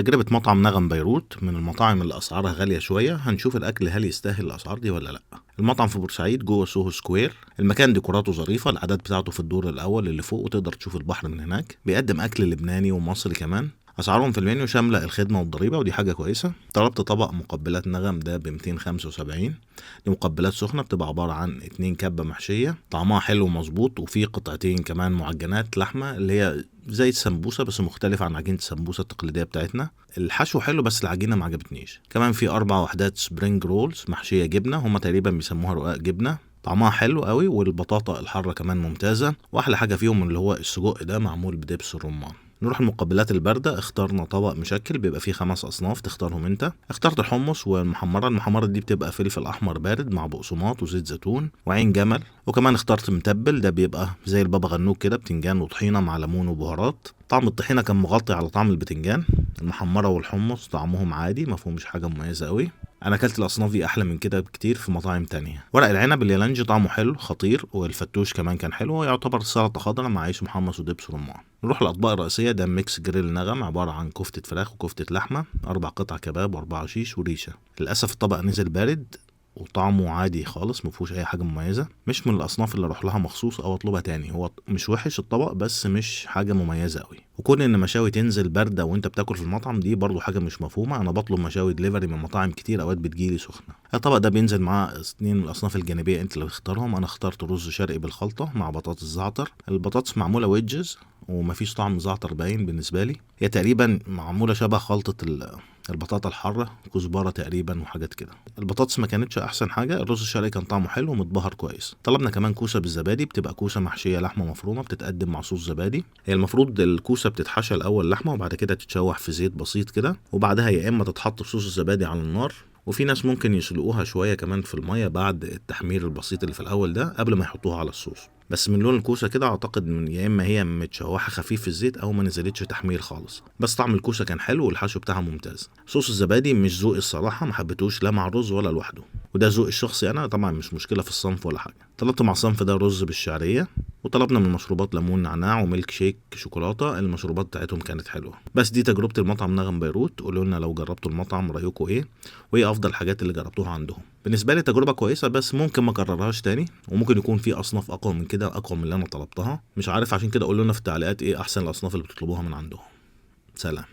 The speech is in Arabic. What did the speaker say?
تجربة مطعم نغم بيروت من المطاعم اللي أسعارها غالية شوية. هنشوف الأكل هل يستاهل الأسعار دي ولا لأ. المطعم في بورسعيد جوه سوهو سكوير. المكان ديكوراته ظريفة، العدد بتاعته في الدور الأول اللي فوق وتقدر تشوف البحر من هناك. بيقدم أكل لبناني ومصري كمان. أسعارهم في المنيو شاملة الخدمة والضريبة ودي حاجة كويسة. طلبت طبق مقبلات نغم ده ب275. دي مقبلات سخنة، بتبقى عبارة عن 2 كبة محشية، طعمها حلو ومظبوط، وفي قطعتين كمان معجنات لحمة اللي هي زي السمبوسة بس مختلف عن عجينة السمبوسة التقليدية بتاعتنا. الحشو حلو بس العجينة ما عجبتنيش. كمان في 4 وحدات سبرينج رولز محشية جبنة، هما تقريبا بيسموها رقاق جبنة، طعمها حلو قوي، والبطاطا الحارة كمان ممتازة، واحلى حاجة فيهم اللي هو السجق ده معمول بدبس الرمان. نروح المقبلات الباردة. اخترنا طبق مشكل بيبقى فيه 5 أصناف تختارهم انت. اخترت الحمص والمحمرة دي بتبقى فلفل أحمر بارد مع بقسماط وزيت زيتون وعين جمل. وكمان اخترت متبل، ده بيبقى زي البابا غنوج كده، بتنجان وطحينة مع ليمون وبهارات. طعم الطحينة كان مغطي على طعم البتنجان. المحمرة والحمص طعمهم عادي، مفهومش حاجة مميزة قوي. انا اكلت الاصناف دي احلى من كده بكتير في مطاعم تانية. ورق العنب اليالنجي طعمه حلو خطير، والفتوش كمان كان حلو، ويعتبر سلطه خضراء مع عيش محمص ودبس رمان. نروح الاطباق الرئيسيه. ده ميكس جريل نغم، عباره عن كفته فراخ وكفته لحمه، 4 قطع كباب و4 شيش وريشه. للاسف الطبق نزل بارد وطعمه عادي خالص، مفيهوش اي حاجه مميزه. مش من الاصناف اللي اروح لها مخصوص او اطلبها تاني. هو مش وحش الطبق بس مش حاجه مميزه قوي. وكون ان مشاوي تنزل بارده وانت بتاكل في المطعم دي برضو حاجه مش مفهومه. انا بطلب مشاوي دليفري من مطاعم كتير، اوقات بتجيلي سخنه. الطبق ده بينزل معاه 2 من الاصناف الجانبيه انت اللي بتختارهم. انا اخترت رز شرقي بالخلطه مع بطاطس زعتر. البطاطس معموله ويدجز ومفيش طعم زعتر باين بالنسبه لي. هي تقريبا معموله شبه خلطه البطاطا الحاره، كزبره تقريبا وحاجات كده. البطاطس ما كانتش احسن حاجه. الرز الشرقي كان طعمه حلو ومتبهر كويس. طلبنا كمان كوسه بالزبادي، بتبقى كوسه محشيه لحمه مفرومه، بتتقدم مع صوص زبادي. هي المفروض الكوسه بتتحشى الاول لحمه وبعد كده تتشوح في زيت بسيط كده، وبعدها يا اما تتحط في صوص الزبادي على النار، وفي ناس ممكن يسلقوها شويه كمان في الميه بعد التحمير البسيط اللي في الاول ده قبل ما يحطوها على الصوص. بس من لون الكوسه كده اعتقد من يا اما هي متشوحه خفيف في الزيت او ما نزلتش تحمير خالص. بس طعم الكوسه كان حلو والحشو بتاعها ممتاز. صوص الزبادي مش ذوقي الصراحه، ما حبيتهوش لا مع الرز ولا لوحده، وده ذوقي الشخصي انا، طبعا مش مشكله في الصنف ولا حاجه. طلبت مع الصنف ده رز بالشعريه. وطلبنا من المشروبات ليمون نعناع وميلك شيك شوكولاته. المشروبات بتاعتهم كانت حلوه. بس دي تجربه المطعم نغم بيروت. قولوا لنا لو جربتوا المطعم رايكم ايه، وايه افضل الحاجات اللي جربتوها عندهم. بالنسبه لي تجربه كويسه بس ممكن ما اكررهاش تاني، وممكن يكون في اصناف اقوى من كده، اقوى من اللي انا طلبتها، مش عارف. عشان كده قولوا لنا في التعليقات ايه احسن الاصناف اللي بتطلبوها من عندهم. سلام.